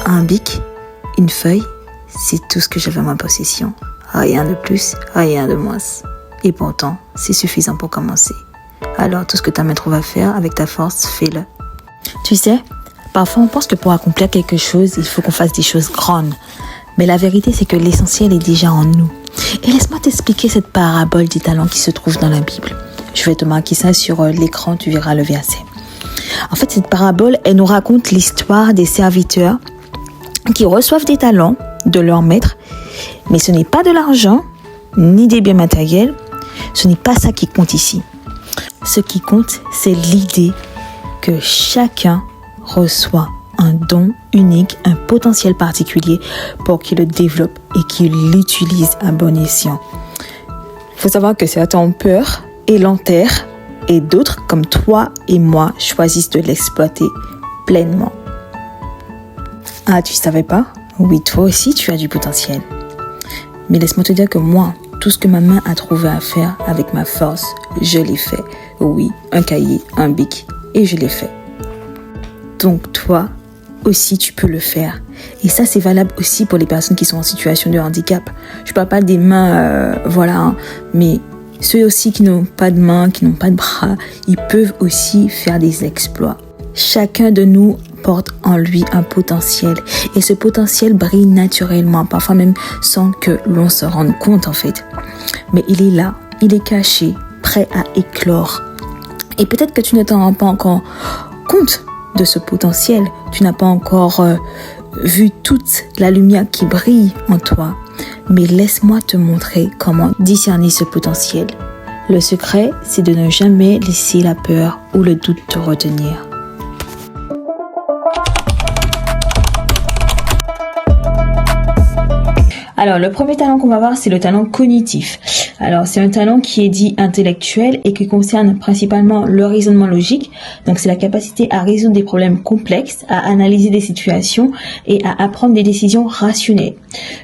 Un bic, une feuille, c'est tout ce que j'avais en ma possession. Rien de plus, rien de moins. Et pourtant, c'est suffisant pour commencer. Alors, tout ce que ta main trouve à faire avec ta force, fais-le. Tu sais, parfois on pense que pour accomplir quelque chose, il faut qu'on fasse des choses grandes. Mais la vérité, c'est que l'essentiel est déjà en nous. Et laisse-moi t'expliquer cette parabole des talents qui se trouve dans la Bible. Je vais te marquer ça sur l'écran, tu verras le verset. En fait, cette parabole, elle nous raconte l'histoire des serviteurs qui reçoivent des talents de leur maître. Mais ce n'est pas de l'argent, ni des biens matériels. Ce n'est pas ça qui compte ici. Ce qui compte, c'est l'idée que chacun reçoit un don unique, un potentiel particulier pour qu'il le développe et qu'il l'utilise à bon escient. Il faut savoir que certains ont peur et l'enterrent et d'autres, comme toi et moi, choisissent de l'exploiter pleinement. Ah, tu savais pas? Oui, toi aussi, tu as du potentiel. Mais laisse-moi te dire que moi, tout ce que ma main a trouvé à faire avec ma force, je l'ai fait. Oui, un cahier, un bic, et je l'ai fait. Donc toi aussi, tu peux le faire. Et ça, c'est valable aussi pour les personnes qui sont en situation de handicap. Je parle pas des mains, mais ceux aussi qui n'ont pas de mains, qui n'ont pas de bras, ils peuvent aussi faire des exploits. Chacun de nous porte en lui un potentiel. Et ce potentiel brille naturellement, parfois même sans que l'on se rende compte en fait. Mais il est là, il est caché, prêt à éclore. Et peut-être que tu ne t'en rends pas encore compte de ce potentiel. Tu n'as pas encore vu toute la lumière qui brille en toi. Mais laisse-moi te montrer comment discerner ce potentiel. Le secret, c'est de ne jamais laisser la peur ou le doute te retenir. Alors, le premier talent qu'on va voir, c'est le talent cognitif. Alors, c'est un talent qui est dit intellectuel et qui concerne principalement le raisonnement logique. Donc, c'est la capacité à résoudre des problèmes complexes, à analyser des situations et à apprendre des décisions rationnelles.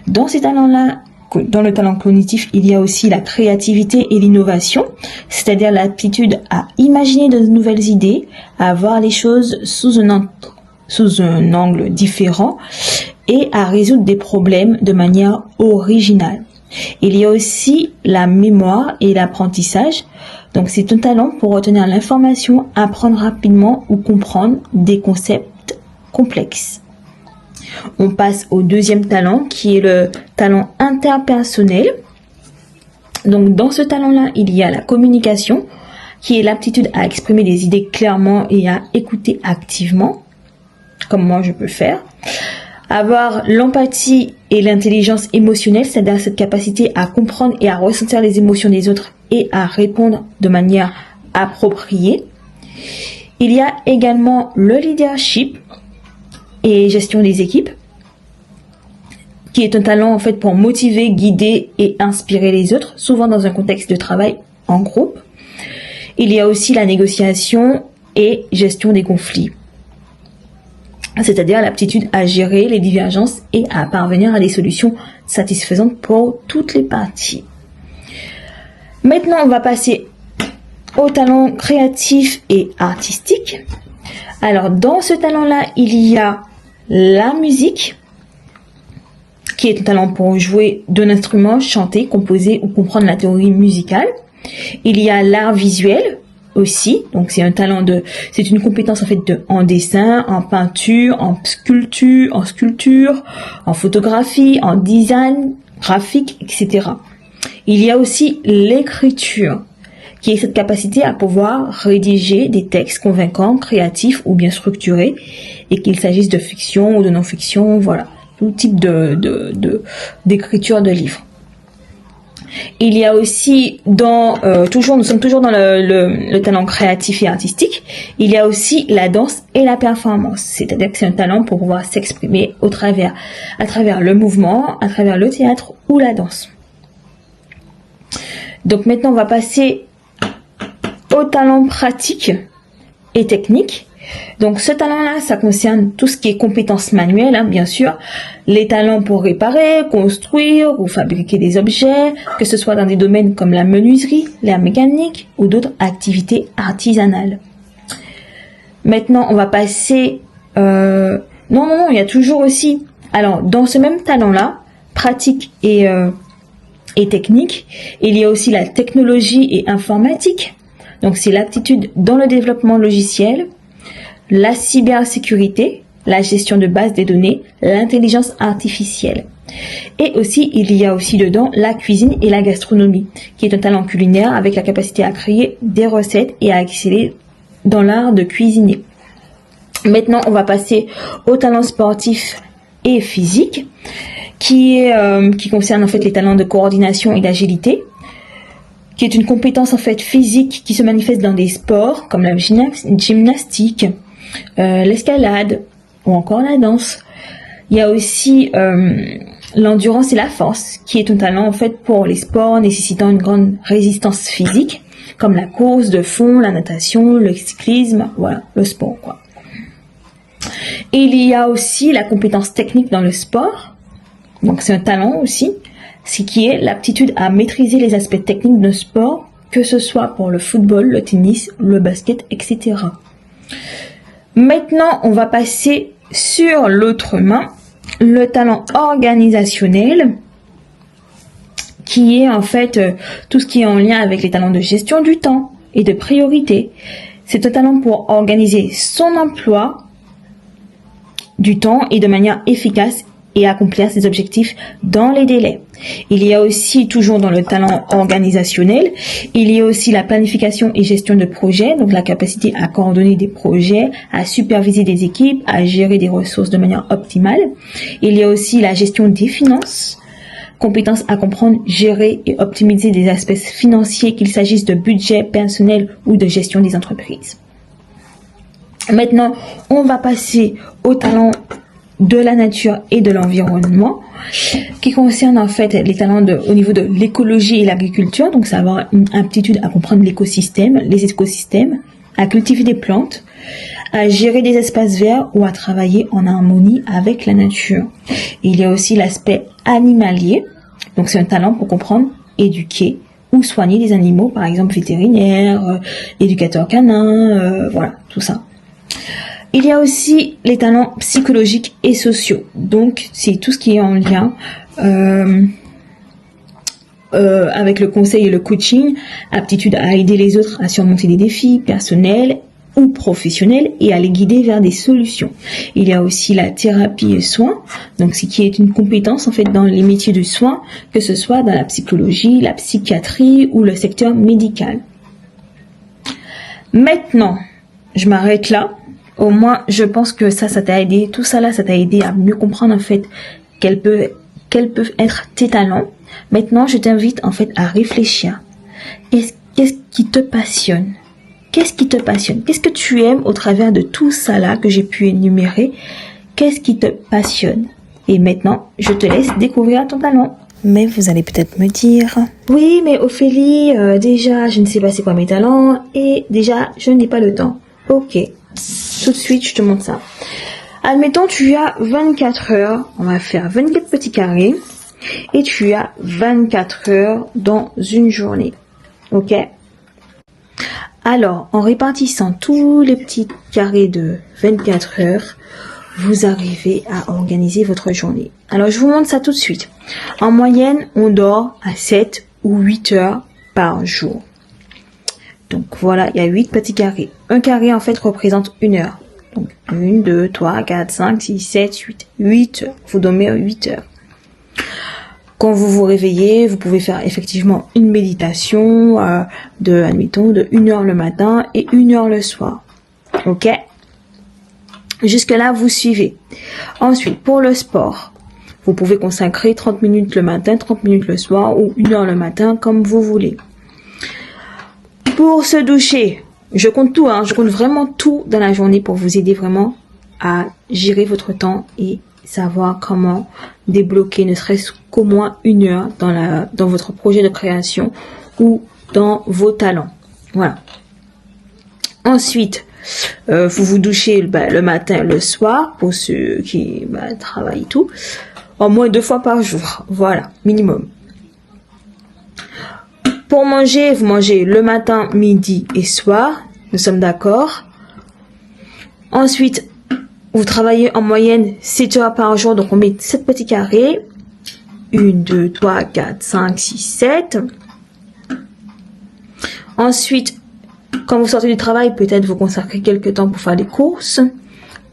Dans ces talents-là, dans le talent cognitif, il y a aussi la créativité et l'innovation, c'est-à-dire l'aptitude à imaginer de nouvelles idées, à voir les choses sous un angle différent et à résoudre des problèmes de manière originale. Il y a aussi la mémoire et l'apprentissage. Donc, c'est un talent pour retenir l'information, apprendre rapidement ou comprendre des concepts complexes. On passe au deuxième talent qui est le talent interpersonnel. Donc, dans ce talent-là, il y a la communication qui est l'aptitude à exprimer des idées clairement et à écouter activement, comme moi je peux le faire. Avoir l'empathie et l'intelligence émotionnelle, c'est-à-dire cette capacité à comprendre et à ressentir les émotions des autres et à répondre de manière appropriée. Il y a également le leadership et gestion des équipes, qui est un talent en fait pour motiver, guider et inspirer les autres, souvent dans un contexte de travail en groupe. Il y a aussi la négociation et gestion des conflits, c'est-à-dire l'aptitude à gérer les divergences et à parvenir à des solutions satisfaisantes pour toutes les parties. Maintenant, on va passer au talent créatif et artistique. Alors, dans ce talent-là, il y a la musique, qui est un talent pour jouer d'un instrument, chanter, composer ou comprendre la théorie musicale. Il y a l'art visuel aussi, donc c'est une compétence en fait en dessin, en peinture, en sculpture, en photographie, en design graphique, etc. Il y a aussi l'écriture, qui est cette capacité à pouvoir rédiger des textes convaincants, créatifs ou bien structurés, et qu'il s'agisse de fiction ou de non-fiction, voilà, tout type d'écriture de livres. Il y a aussi nous sommes toujours dans le talent créatif et artistique. Il y a aussi la danse et la performance, c'est-à-dire que c'est un talent pour pouvoir s'exprimer à travers le mouvement, à travers le théâtre ou la danse. Donc maintenant, on va passer au talent pratique et technique. Donc ce talent-là, ça concerne tout ce qui est compétences manuelles, bien sûr, les talents pour réparer, construire ou fabriquer des objets, que ce soit dans des domaines comme la menuiserie, la mécanique ou d'autres activités artisanales. Maintenant, on va passer Non, il y a toujours aussi... Alors, dans ce même talent-là, pratique et technique, il y a aussi la technologie et informatique. Donc, c'est l'aptitude dans le développement logiciel, la cybersécurité, la gestion de bases de données, l'intelligence artificielle. Et aussi, il y a aussi dedans la cuisine et la gastronomie, qui est un talent culinaire avec la capacité à créer des recettes et à exceller dans l'art de cuisiner. Maintenant, on va passer au talent sportif et physique, qui concerne en fait les talents de coordination et d'agilité, qui est une compétence en fait physique qui se manifeste dans des sports comme la gymnastique, l'escalade ou encore la danse. Il y a aussi l'endurance et la force, qui est un talent en fait pour les sports nécessitant une grande résistance physique, comme la course de fond, la natation, le cyclisme, voilà, le sport quoi. Et il y a aussi la compétence technique dans le sport, donc c'est un talent aussi, ce qui est l'aptitude à maîtriser les aspects techniques d'un sport, que ce soit pour le football, le tennis, le basket, etc. Maintenant, on va passer sur l'autre main, le talent organisationnel, qui est en fait tout ce qui est en lien avec les talents de gestion du temps et de priorité. C'est un talent pour organiser son emploi du temps et de manière efficace et accomplir ses objectifs dans les délais. Il y a aussi, toujours dans le talent organisationnel, il y a aussi la planification et gestion de projets, donc la capacité à coordonner des projets, à superviser des équipes, à gérer des ressources de manière optimale. Il y a aussi la gestion des finances, compétence à comprendre, gérer et optimiser des aspects financiers, qu'il s'agisse de budget personnel ou de gestion des entreprises. Maintenant, on va passer au talent de la nature et de l'environnement, qui concerne en fait les talents au niveau de l'écologie et l'agriculture. Donc, ça va avoir une aptitude à comprendre l'écosystème, les écosystèmes, à cultiver des plantes, à gérer des espaces verts ou à travailler en harmonie avec la nature. Il y a aussi l'aspect animalier. Donc, c'est un talent pour comprendre, éduquer ou soigner des animaux, par exemple vétérinaire, éducateur canin, voilà, tout ça. Il y a aussi les talents psychologiques et sociaux. Donc, c'est tout ce qui est en lien avec le conseil et le coaching, aptitude à aider les autres à surmonter des défis personnels ou professionnels et à les guider vers des solutions. Il y a aussi la thérapie et soins, donc ce qui est une compétence en fait dans les métiers du soin, que ce soit dans la psychologie, la psychiatrie ou le secteur médical. Maintenant, je m'arrête là. Au moins, je pense que ça t'a aidé, tout ça là, ça t'a aidé à mieux comprendre en fait quels peuvent être tes talents. Maintenant, je t'invite en fait à réfléchir. Qu'est-ce qui te passionne? Qu'est-ce qui te passionne? Qu'est-ce que tu aimes au travers de tout ça là que j'ai pu énumérer? Qu'est-ce qui te passionne? Et maintenant, je te laisse découvrir ton talent. Mais vous allez peut-être me dire... Oui, mais Ophélie, déjà, je ne sais pas c'est quoi mes talents et déjà, je n'ai pas le temps. Ok. Tout de suite, je te montre ça. Admettons, tu as 24 heures. On va faire 24 petits carrés. Et tu as 24 heures dans une journée. Ok? Alors, en répartissant tous les petits carrés de 24 heures, vous arrivez à organiser votre journée. Alors, je vous montre ça tout de suite. En moyenne, on dort à 7 ou 8 heures par jour. Donc voilà, il y a 8 petits carrés. Un carré en fait représente une heure. Donc 1, 2, 3, 4, 5, 6, 7, 8. 8 heures. Vous dormez 8 heures. Quand vous vous réveillez, vous pouvez faire effectivement une méditation admettons, de 1 heure le matin et 1 heure le soir. Ok? Jusque là, vous suivez. Ensuite, pour le sport, vous pouvez consacrer 30 minutes le matin, 30 minutes le soir ou 1 heure le matin, comme vous voulez. Pour se doucher, je compte tout, je compte vraiment tout dans la journée pour vous aider vraiment à gérer votre temps et savoir comment débloquer ne serait-ce qu'au moins 1 heure dans votre projet de création ou dans vos talents. Voilà. Ensuite, vous vous douchez le matin, le soir, pour ceux qui travaillent et tout, au moins 2 fois par jour. Voilà, minimum. Pour manger, vous mangez le matin, midi et soir. Nous sommes d'accord. Ensuite, vous travaillez en moyenne 7 heures par jour, donc on met 7 petits carrés. 1, 2, 3, 4, 5, 6, 7. Ensuite, quand vous sortez du travail, peut-être vous consacrez quelques temps pour faire les courses.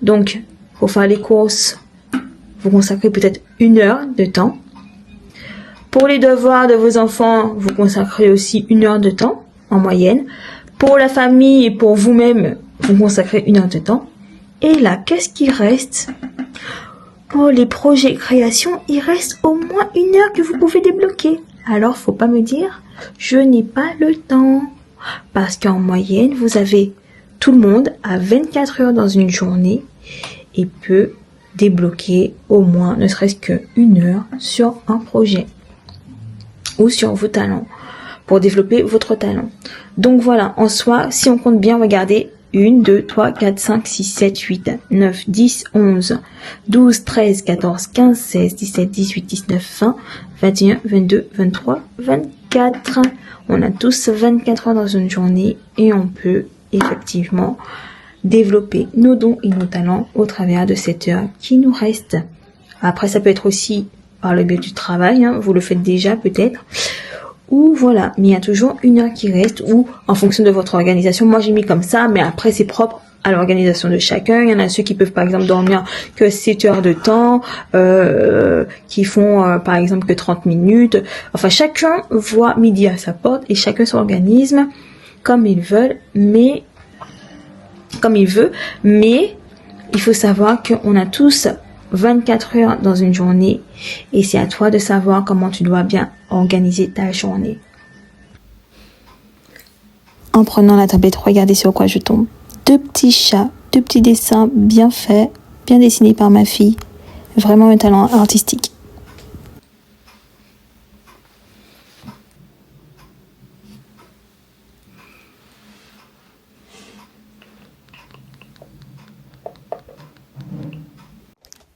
Donc, pour faire les courses, vous consacrez peut-être 1 heure de temps. Pour les devoirs de vos enfants, vous consacrez aussi 1 heure de temps, en moyenne. Pour la famille et pour vous-même, vous consacrez 1 heure de temps. Et là, qu'est-ce qui reste? Pour les projets création, il reste au moins 1 heure que vous pouvez débloquer. Alors, faut pas me dire, je n'ai pas le temps. Parce qu'en moyenne, vous avez tout le monde à 24 heures dans une journée et peut débloquer au moins, ne serait-ce que 1 heure sur un projet ou sur vos talents pour développer votre talent. Donc voilà, en soi, si on compte bien, regardez, 1, 2, 3, 4, 5, 6, 7, 8, 9, 10, 11, 12, 13, 14, 15, 16, 17, 18, 19, 20, 21, 22, 23, 24. On a tous 24 heures dans une journée et on peut effectivement développer nos dons et nos talents au travers de cette heure qui nous reste. Après, ça peut être aussi par le biais du travail, hein, vous le faites déjà peut-être. Ou voilà, mais il y a toujours 1 heure qui reste, ou en fonction de votre organisation. Moi j'ai mis comme ça, mais après c'est propre à l'organisation de chacun. Il y en a ceux qui peuvent par exemple dormir que 7 heures de temps, qui font par exemple que 30 minutes. Enfin chacun voit midi à sa porte et chacun s'organise comme il veut, mais il faut savoir qu'on a tous 24 heures dans une journée et c'est à toi de savoir comment tu dois bien organiser ta journée. En prenant la tablette, regardez sur quoi je tombe. 2 petits chats, 2 petits dessins bien faits, bien dessinés par ma fille. Vraiment un talent artistique.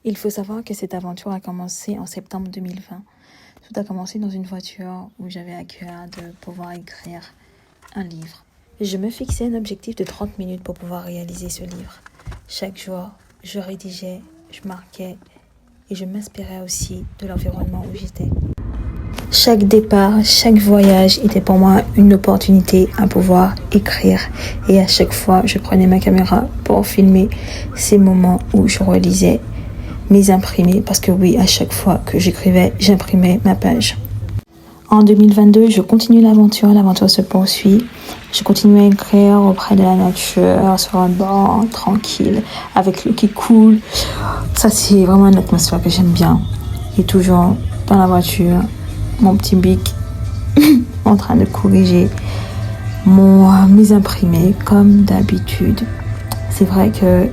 Il faut savoir que cette aventure a commencé en septembre 2020. Tout a commencé dans une voiture où j'avais à cœur de pouvoir écrire un livre. Je me fixais un objectif de 30 minutes pour pouvoir réaliser ce livre. Chaque jour, je rédigeais, je marquais et je m'inspirais aussi de l'environnement où j'étais. Chaque départ, chaque voyage était pour moi une opportunité à pouvoir écrire. Et à chaque fois, je prenais ma caméra pour filmer ces moments où je relisais mes imprimés, parce que oui, à chaque fois que j'écrivais, j'imprimais ma page. En 2022, je continue l'aventure se poursuit. Je continue à écrire auprès de la nature, sur un banc, tranquille, avec l'eau qui coule. Ça, c'est vraiment une atmosphère que j'aime bien. Et toujours dans la voiture, mon petit bic en train de corriger mes imprimés comme d'habitude. C'est vrai que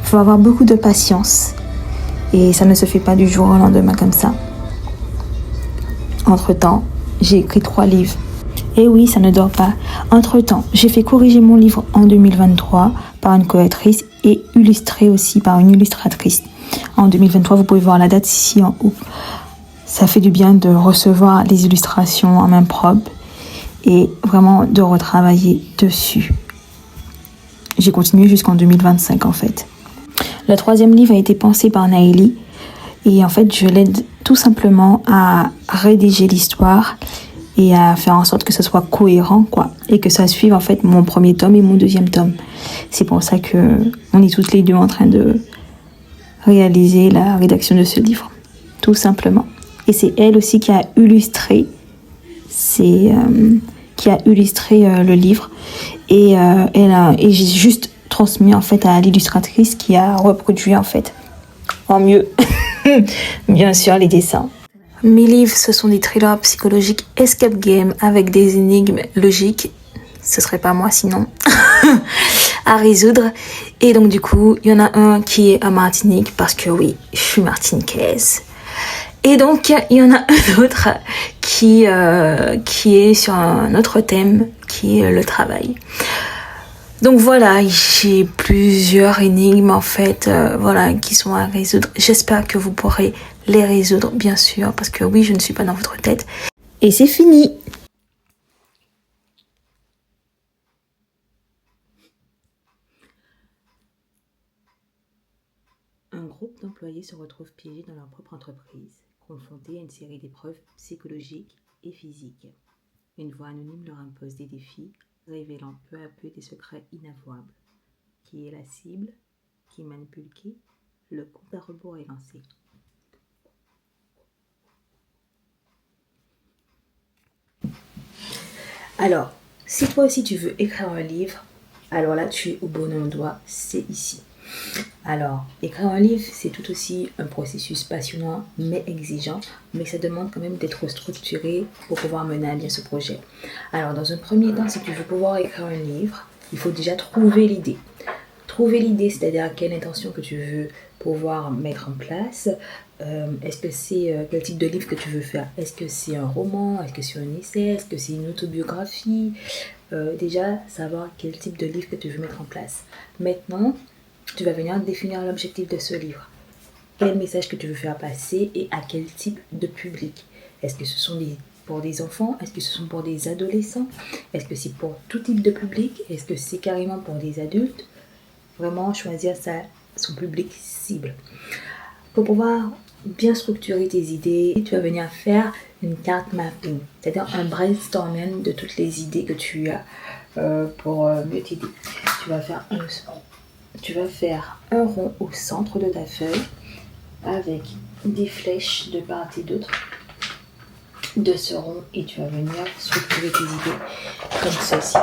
il faut avoir beaucoup de patience et ça ne se fait pas du jour au lendemain comme ça. Entre-temps, j'ai écrit 3 livres. Et oui, ça ne dort pas. Entre-temps, j'ai fait corriger mon livre en 2023 par une correctrice et illustré aussi par une illustratrice. En 2023, vous pouvez voir la date ici en haut. Ça fait du bien de recevoir les illustrations en main propre et vraiment de retravailler dessus. J'ai continué jusqu'en 2025 en fait. Le 3e livre a été pensé par Naëlie et en fait je l'aide tout simplement à rédiger l'histoire et à faire en sorte que ce soit cohérent et que ça suive en fait mon 1er tome et mon 2e tome. C'est pour ça que on est toutes les deux en train de réaliser la rédaction de ce livre, tout simplement. Et c'est elle aussi qui a illustré le livre et j'ai juste transmis en fait à l'illustratrice qui a reproduit en fait en mieux bien sûr les dessins. Mes livres, ce sont des thrillers psychologiques escape game avec des énigmes logiques, ce serait pas moi sinon, à résoudre. Et donc du coup, il y en a un qui est à Martinique parce que oui, je suis martiniquaise. Et donc, il y en a un autre qui est sur un autre thème, qui est le travail. Donc voilà, j'ai plusieurs énigmes en fait, qui sont à résoudre. J'espère que vous pourrez les résoudre, bien sûr, parce que oui, je ne suis pas dans votre tête. Et c'est fini! groupe d'employés se retrouve piégé dans leur propre entreprise, confrontés à une série d'épreuves psychologiques et physiques. Une voix anonyme leur impose des défis, révélant peu à peu des secrets inavouables. Qui est la cible? Qui manipule qui? Le compte à rebours est lancé. Alors, si toi aussi tu veux écrire un livre, alors là tu es au bon endroit, c'est ici. Alors, écrire un livre, c'est tout aussi un processus passionnant mais exigeant, mais ça demande quand même d'être structuré pour pouvoir mener à bien ce projet. Alors, dans un premier temps, si tu veux pouvoir écrire un livre, il faut déjà trouver l'idée. Trouver l'idée, c'est-à-dire quelle intention que tu veux pouvoir mettre en place. Est-ce que c'est quel type de livre que tu veux faire? Est-ce que c'est un roman? Est-ce que c'est un essai? Est-ce que c'est une autobiographie? Déjà, savoir quel type de livre que tu veux mettre en place. Maintenant, tu vas venir définir l'objectif de ce livre. Quel message que tu veux faire passer et à quel type de public? Est-ce que ce sont pour des enfants? Est-ce que ce sont pour des adolescents? Est-ce que c'est pour tout type de public? Est-ce que c'est carrément pour des adultes? Vraiment choisir son public cible. Pour pouvoir bien structurer tes idées, tu vas venir faire une carte mapping, c'est-à-dire un brainstorming de toutes les idées que tu as pour mieux t'aider. Tu vas faire un rond au centre de ta feuille avec des flèches de part et d'autre de ce rond et tu vas venir structurer tes idées comme ceci.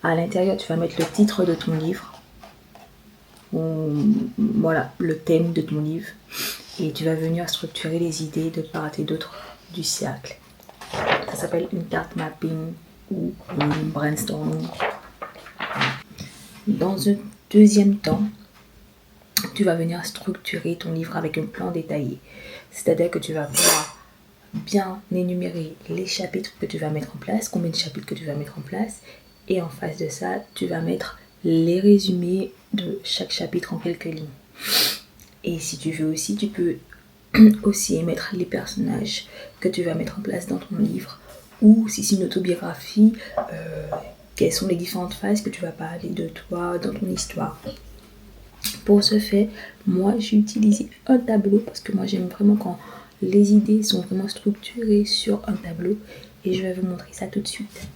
À l'intérieur, tu vas mettre le titre de ton livre. Voilà, le thème de ton livre. Et tu vas venir structurer les idées de part et d'autre du cercle. Ça s'appelle une carte mapping ou un brainstorming. Dans un deuxième temps, tu vas venir structurer ton livre avec un plan détaillé. C'est-à-dire que tu vas pouvoir bien énumérer les chapitres que tu vas mettre en place, combien de chapitres que tu vas mettre en place. Et en face de ça, tu vas mettre les résumés de chaque chapitre en quelques lignes. Et si tu veux aussi, tu peux aussi émettre les personnages que tu vas mettre en place dans ton livre. Ou si c'est une autobiographie, quelles sont les différentes phases que tu vas parler de toi dans ton histoire. Pour ce fait, moi j'ai utilisé un tableau parce que moi j'aime vraiment quand les idées sont vraiment structurées sur un tableau. Et je vais vous montrer ça tout de suite.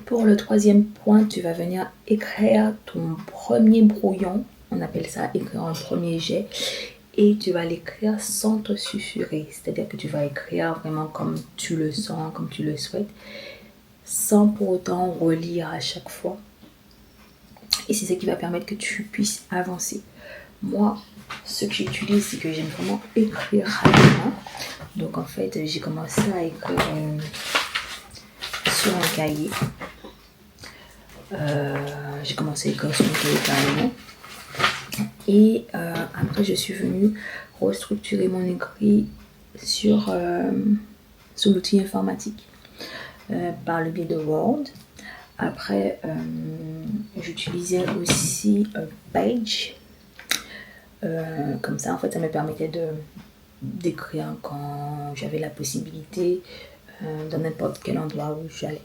Pour le troisième point, tu vas venir écrire ton premier brouillon. On appelle ça écrire un premier jet. Et tu vas l'écrire sans te susurrer. C'est-à-dire que tu vas écrire vraiment comme tu le sens, comme tu le souhaites, sans pour autant relire à chaque fois. Et c'est ça qui va permettre que tu puisses avancer. Moi, ce que j'utilise, c'est que j'aime vraiment écrire rapidement. Donc en fait, j'ai commencé à écrire sur un cahier. J'ai commencé à écrire sur un cahier carrément. Et après, je suis venue restructurer mon écrit sur l'outil informatique par le biais de Word. Après, j'utilisais aussi Page. Comme ça, en fait, ça me permettait d'écrire quand j'avais la possibilité dans n'importe quel endroit où j'allais.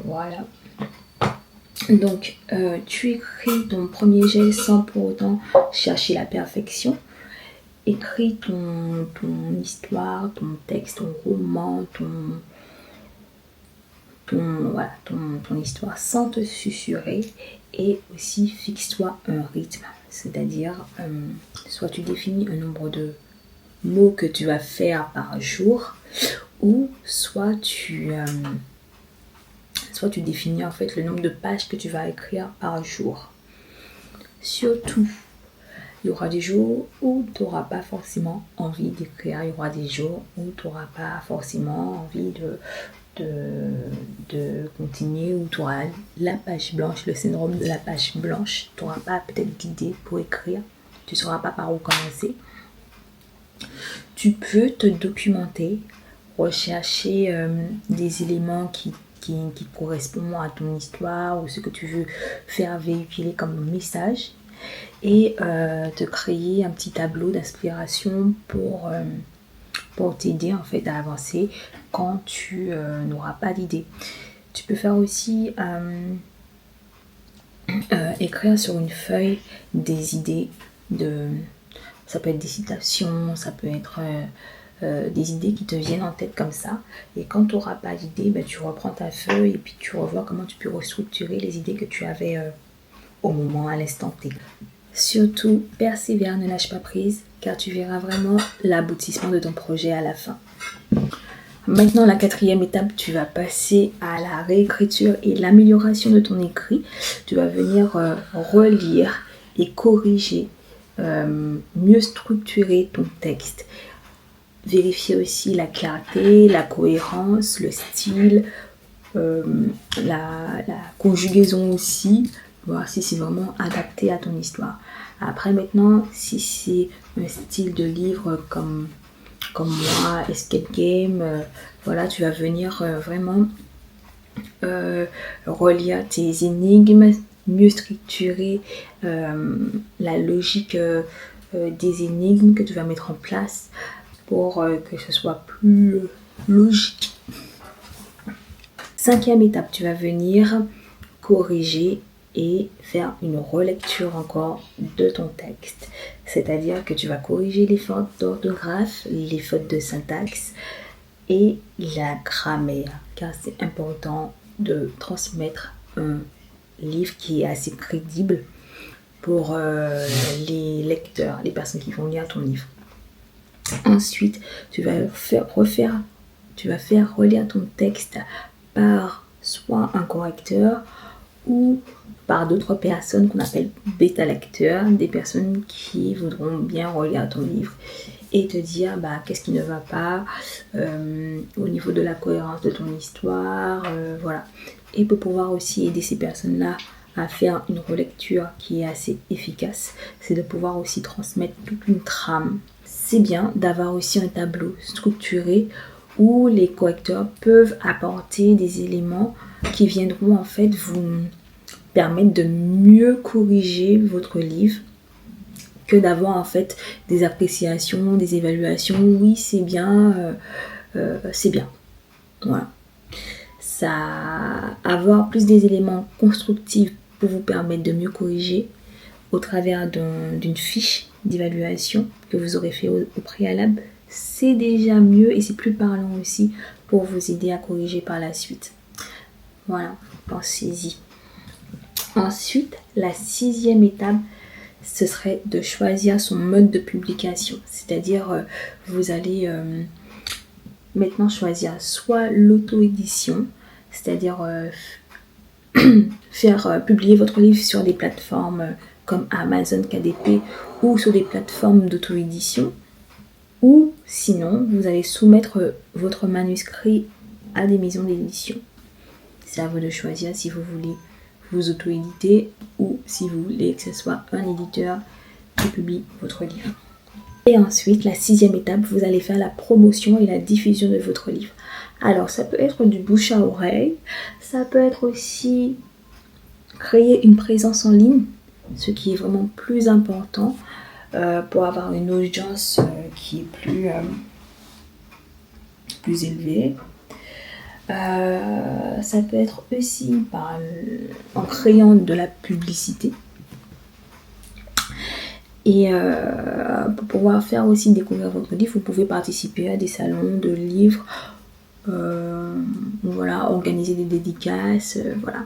Voilà. Donc, tu écris ton premier jet sans pour autant chercher la perfection. Écris ton histoire, ton texte, ton roman, ton histoire sans te susurrer. Et aussi, fixe-toi un rythme. C'est-à-dire, soit tu définis un nombre de mots que tu vas faire par jour, ou soit tu définis en fait le nombre de pages que tu vas écrire par jour. Surtout, il y aura des jours où tu n'auras pas forcément envie d'écrire. Il y aura des jours où tu n'auras pas forcément envie de continuer, où tu auras la page blanche, le syndrome de la page blanche. Tu n'auras pas peut-être d'idée pour écrire. Tu ne sauras pas par où commencer. Tu peux te documenter, rechercher des éléments qui correspondent à ton histoire ou ce que tu veux faire véhiculer comme message et te créer un petit tableau d'inspiration pour pour t'aider en fait à avancer quand tu n'auras pas d'idée. Tu peux faire aussi écrire sur une feuille des idées, ça peut être des citations, ça peut être des idées qui te viennent en tête comme ça. Et quand tu n'auras pas d'idée, tu reprends ta feuille et puis tu revois comment tu peux restructurer les idées que tu avais au moment, à l'instant T. Surtout, persévère, ne lâche pas prise, car tu verras vraiment l'aboutissement de ton projet à la fin. Maintenant, la 4e étape, tu vas passer à la réécriture et l'amélioration de ton écrit. Tu vas venir relire et corriger, mieux structurer ton texte. Vérifier aussi la clarté, la cohérence, le style, la conjugaison aussi, voir si c'est vraiment adapté à ton histoire. Après maintenant, si c'est un style de livre comme moi, escape game, voilà, tu vas venir vraiment relire tes énigmes, mieux structurer la logique des énigmes que tu vas mettre en place pour que ce soit plus logique. 5e étape, tu vas venir corriger et faire une relecture encore de ton texte. C'est-à-dire que tu vas corriger les fautes d'orthographe, les fautes de syntaxe et la grammaire, car c'est important de transmettre un livre qui est assez crédible pour les lecteurs, les personnes qui vont lire ton livre. Ensuite, tu vas faire relire ton texte par soit un correcteur ou par d'autres personnes qu'on appelle bêta-lecteurs, des personnes qui voudront bien relire ton livre et te dire qu'est-ce qui ne va pas au niveau de la cohérence de ton histoire, voilà. Et pour pouvoir aussi aider ces personnes-là à faire une relecture qui est assez efficace, c'est de pouvoir aussi transmettre toute une trame. C'est bien d'avoir aussi un tableau structuré où les correcteurs peuvent apporter des éléments qui viendront en fait vous permettre de mieux corriger votre livre que d'avoir en fait des appréciations, des évaluations. Oui, c'est bien, c'est bien. Voilà. Ça, avoir plus des éléments constructifs pour vous permettre de mieux corriger au travers d'une fiche d'évaluation que vous aurez fait au préalable, c'est déjà mieux et c'est plus parlant aussi pour vous aider à corriger par la suite. Voilà, pensez-y. Ensuite, la 6e étape, ce serait de choisir son mode de publication. C'est-à-dire, vous allez maintenant choisir soit l'auto-édition, c'est-à-dire faire publier votre livre sur des plateformes comme Amazon KDP ou sur des plateformes d'auto-édition, ou sinon vous allez soumettre votre manuscrit à des maisons d'édition. C'est à vous de choisir si vous voulez vous auto-éditer ou si vous voulez que ce soit un éditeur qui publie votre livre. Et ensuite, la 6e étape, vous allez faire la promotion et la diffusion de votre livre. Alors, ça peut être du bouche à oreille, ça peut être aussi créer une présence en ligne, ce qui est vraiment plus important pour avoir une audience qui est plus élevée. Ça peut être aussi en créant de la publicité. Et pour pouvoir faire aussi découvrir votre livre, vous pouvez participer à des salons de livres, voilà, organiser des dédicaces, voilà.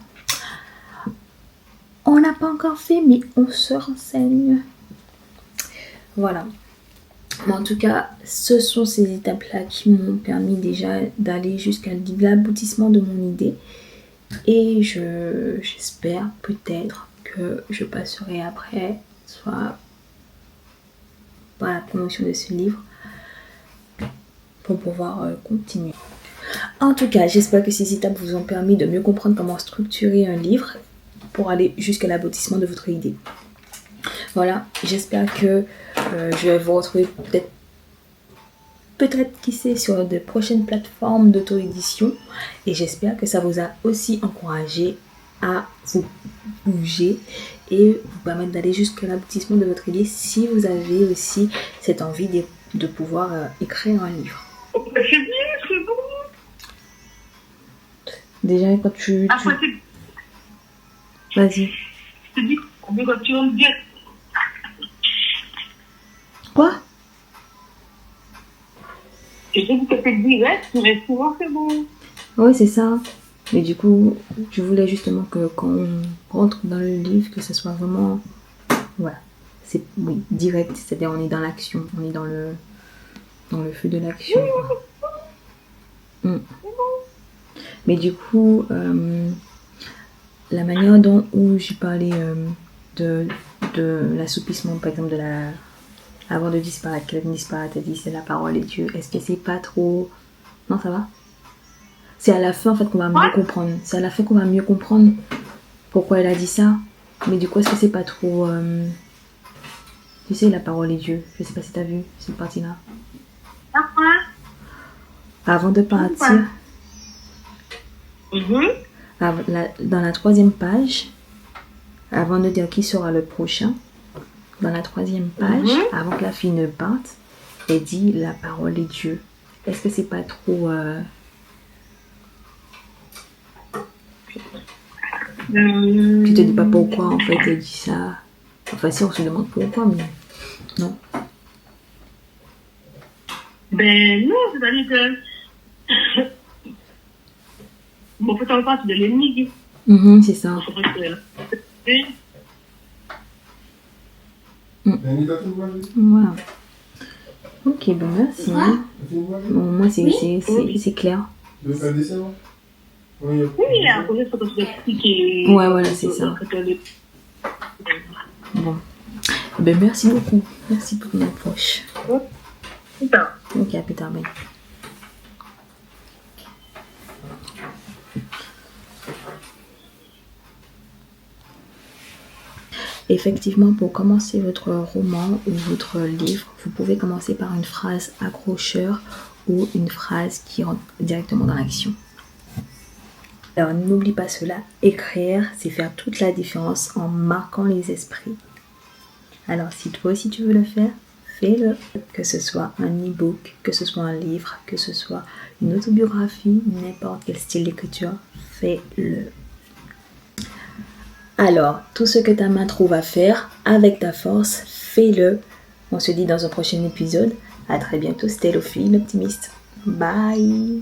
On n'a pas encore fait, mais on se renseigne. Voilà. Mais en tout cas, ce sont ces étapes-là qui m'ont permis déjà d'aller jusqu'à l'aboutissement de mon idée. Et j'espère peut-être que je passerai après, soit par la promotion de ce livre, pour pouvoir continuer. En tout cas, j'espère que ces étapes vous ont permis de mieux comprendre comment structurer un livre pour aller jusqu'à l'aboutissement de votre idée. Voilà, j'espère que je vais vous retrouver peut-être qui sait sur de prochaines plateformes d'auto-édition, et j'espère que ça vous a aussi encouragé à vous bouger et vous permettre d'aller jusqu'à l'aboutissement de votre idée si vous avez aussi cette envie de pouvoir écrire un livre. C'est bien, c'est bon. Déjà, quand tu... Après, Vas-y. je te dis, quand tu vas me dire, Quoi? je te dis que c'est direct, mais souvent c'est bon. Oui, c'est ça. Mais du coup, je voulais justement que quand on rentre dans le livre, que ce soit vraiment... Voilà. C'est direct, c'est-à-dire on est dans l'action, on est dans le feu de l'action. Mais du coup, la manière où j'ai parlé de l'assoupissement, par exemple, avant de disparaître, Kevin disparaît, a dit c'est la parole et Dieu. Est-ce que c'est pas trop... Non, ça va? C'est à la fin en fait qu'on va mieux comprendre. C'est à la fin qu'on va mieux comprendre pourquoi elle a dit ça. Mais du coup, est-ce que c'est pas trop... Tu sais, la parole et Dieu. Je sais pas si t'as vu cette partie-là. Avant de partir, dans la 3e page, avant de dire qui sera le prochain, dans la 3e page, avant que la fille ne parte, elle dit la parole est Dieu. Est-ce que c'est pas trop... Tu te dis pas pourquoi en fait elle dit ça. Enfin si, on se demande pourquoi, mais non. Ben non, c'est-à-dire que... Bon, peut-être on parle de l'ennemi. C'est ça. Voilà. Ok, bon merci. Bon, moi c'est clair. Oui, après, il faut que tu expliques. Ouais, voilà, c'est ça. Bon. Ben merci beaucoup. Merci pour ton approche. Putain. Ok, à plus tard, bye. Effectivement, pour commencer votre roman ou votre livre, vous pouvez commencer par une phrase accrocheur ou une phrase qui rentre directement dans l'action. Alors n'oublie pas cela, écrire, c'est faire toute la différence en marquant les esprits. Alors si toi aussi tu veux le faire, fais-le. Que ce soit un e-book, que ce soit un livre, que ce soit une autobiographie, n'importe quel style d'écriture, fais-le. Alors, tout ce que ta main trouve à faire, avec ta force, fais-le. On se dit dans un prochain épisode. À très bientôt, c'était Lophie, l'optimiste. Bye!